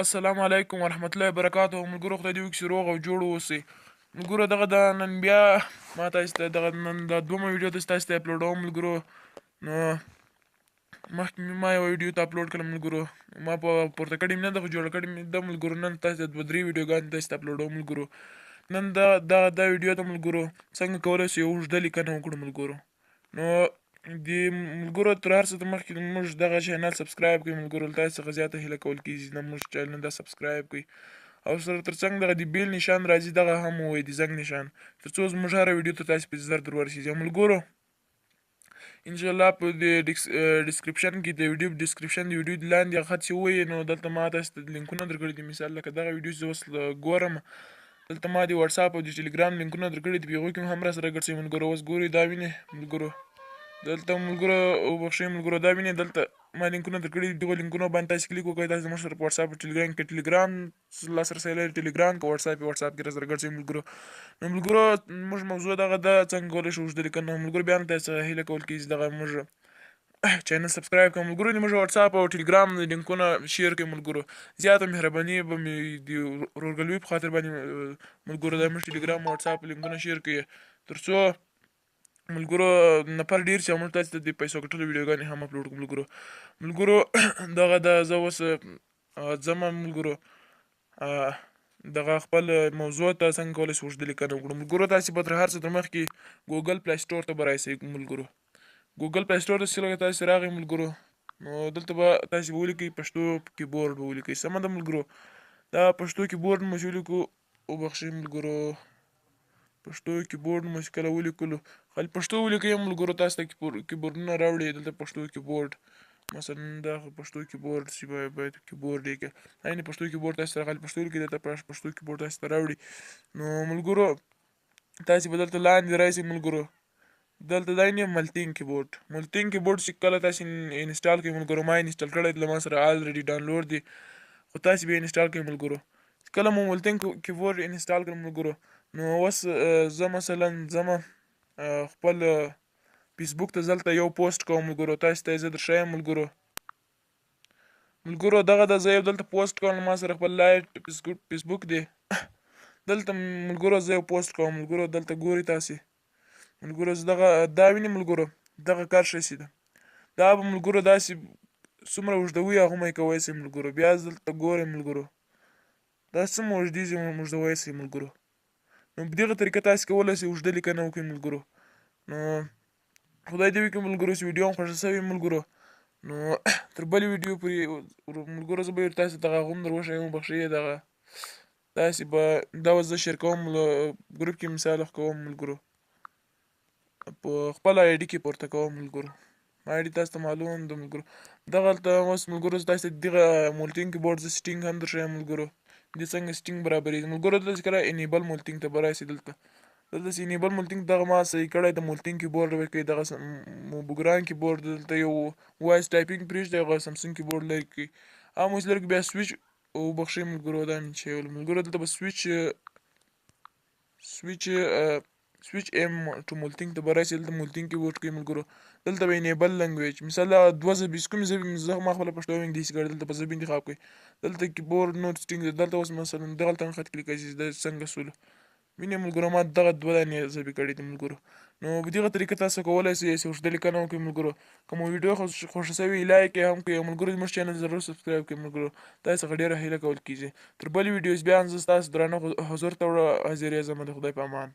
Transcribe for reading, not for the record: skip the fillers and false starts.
السلام علیکم ورحمت الله وبرکاتہ. ملګرو خدای دې وکړي چې روغ او جوړ اوسئ. ملګرو دغه د نن بیا ما تاسو ته دغه نن د دومه ویډیو تاسو ته اپلوډوم ملګرو. نو مخکې مې ما یوه ویډیو ته اپلوډ کړله ملګرو، ما په پورته کړې مې نه ده خو جوړه کړې مې ده ملګرو. نن تاسو ته دوه درې ویډیوګانې تاسو ته اپلوډوم ملګرو. نن دا ویډیو ته ملګرو څنګه کولی شو یوه اوږده لیکنه وکړو ملګرو. نو د ملګرو تر هر څه ته مخکې موږ دغه چینل سبسکرایب کړئ ملګرو. له تاسو څخه زیاته هیله کول کېږي چې زموږ چینل دا سبسکرایب کړئ او سره تر څنګ دغه د بیل نشان راځي دغه هم ووایئ، د زنګ نشان، تر څو زموږ هره ویډیو ته تاسو په زر در ورسېږي. ملګرو انشاءالله په د ډسکرپشن کې د ویډیو ډسکرپشن د ویډیو لاندې هغه چې ووایي نو دلته ما تاسو ته لینکونه درکړي دي. مثال لکه دغه ویډیو چې زه اوس ګورم دلته ما د واتساپ او د ټلیګرام لینکونه درکړي دي، په هغوی کې هم راسره ګډ شئ ملګرو. اوس ګورئ دا وینئ ملګرو، دلته ملګرو وبخښئ ملګرو دا وینئ دلته ما لینکونه درکړي دي. دغو لینکونو باندې تاسو کلیک وکړئ، تاسو زموږ سره په واتساپ او ټلیګرام کې ټلیګرام لاسرسی لرئ، ټلیګرام که واتساپ کې راسره ګډ شئ ملګرو. نو ملګرو موږ موضوع دغه ده څنګه کولی شو اوږده لیکنه. ملګرو بیا هم تاسو څخه هیله کول کېږي چې دغه موږ چینل سبسکرایب کړئ ملګرو. د موږ واتساپ او ټلیګرام لینکونه شیر کړئ ملګرو. زیاته مهرباني به مې د ورورګلوۍ په خاطر باندې ملګرو دا موږ ټلیګرام او واتساپ لینکونه شیر کړئ، تر څو ملګرو نفر ډېر شي او موږ تاسو ته د پیسو ګټلو ویډیوګانې هم اپلوډ کړو ملګرو. ملګرو دغه د زه اوس ځمه ملګرو دغه خپل موضوع ته څنګه کولی شو اوږده لیکنه وکړو ملګرو. تاسې به تر هر څه تر مخکې ګوګل پلی سټور ته به راسئ ملګرو. ګوګل پلی سټور ته چې کله تاسې راغئ ملګرو نو دلته به تاسې به ولیکئ پښتو کیبورډ به ولیکئ، سمه ده ملګرو. دا پښتو کیبورډ مو چې ولیکو وبخښئ ملګرو، پښتو کیبورډ مو چې کله ولیکلو خالي پښتو ولیکئ ملګرو. تاسو ته کیبورډونه راوړي دلته پښتو کیبورډ مثلا دا پښتو کیبورډ چې باید کیبورډ یې کړه یعنې پښتو کیبورډ تاسو سره خالي پښتو ولیکئ، دلته پښتو کیبورډ تاسو ته راوړي. نو ملګرو تاسې به دلته لاندې راشئ ملګرو، دلته دا یې ملتینګ کیبورډ. ملتینګ کیبورډ چې کله تاسې انسټال کړئ ملګرو، ما انسټال کړی دی، له ما سره الریډي ډاونلوډ دی، خو تاسې به یې انسټال کړئ ملګرو. کله مو ملتینګ کیبورډ انسټال کړم ملګرو نو اوس زه مثلا ځمه خپل فیسبوک ته دلته یو پوسټ کوم ملګرو، تاسو ته یې زه درښیم ملګرو. ملګرو دغه د زه یو دلته پوسټ کوم، ما سره خپل لایټ فیسبوک دی، دلته ملګرو زه یو پوسټ کوم ملګرو، دلته ګورئ تاسې ملګرو زه دغه دا وینئ ملګرو دغه کرښه چې ده دا به ملګرو داسې څومره اوږدوي هغومره یې کوی شئ ملګرو. بیا دلته ګورئ ملګرو دا څومره اوږدوی شئ ملګرو. نو په دغه طریقه تاسې کولی شئ اوږده لیکنه وکړئ ملګرو. نو خدای دې وکړي ملګرو چې ویډیو هم خوښه شوې ملګرو. نو تر بلې ویډیو پورې ملګرو زه به تاسو ته هغه هم در وښیم، وبخښئ دغه تاسې به دا اوس زه شیر کوم ګروپ کې مثال کوم ملګرو، په خپله آی ډي کې پورته کوم ملګرو. ما آی ډي تاسو ته معلوم ده ملګرو. دغلته اوس ملګرو تاسو ته دغه مولتینګ کیبورډ زه سیټینګ هم درښیم ملګرو، د څنګه سیټینګ برابرېږي ملګرو. دلته چې کله انیبل مولتینګ ته به راسئ، دلته چې انیبل مولتینګ دغه ما صحیح کړی د مولتینګ کیبورډ ولیکئ، دغه موبوګران کیبورډ دلته یو وایس ټایپینګ پرېږدئ، هغه سمسنګ کیبورډ لیکئ، هم اوس لرګي بیا سویچ وبخښئ ملګرو دا مې چې ویل ملګرو دلته به سویچ ایم ټو مولتینګ ته به راسئ، دلته مولتینګ کیبورډ کوئ ملګرو. دلته به انیبل لنګویج مثال دوه ژبې چې کومې ژبې زه ما خپله پښتو او انګلیسي کړې، دلته به ژبې انتخاب کړئ، دلته کیبورډ نوټ سیټینګ دی، دلته اوس مثلا دغلته هم خط کلیک کړئ چې دا څنګه سولو وینئ ملګرو ما دغه دوه دانې ژبې کړې دي ملګرو. نو په دغه طریقه تاسو کولی شئ چې اوږده لیکنه وکړئ ملګرو. که مو ویډیو خوښه شوې لایک یې هم کړئ او ملګرو زموږ چینل ضرور سبسکرایب کړئ ملګرو. تاسو څخه ډېره هیله کول کېږي. تر بلې ویډیو بیا هم زه ستاسو درانه حضور ته حاضرېږم. د خدای په امان.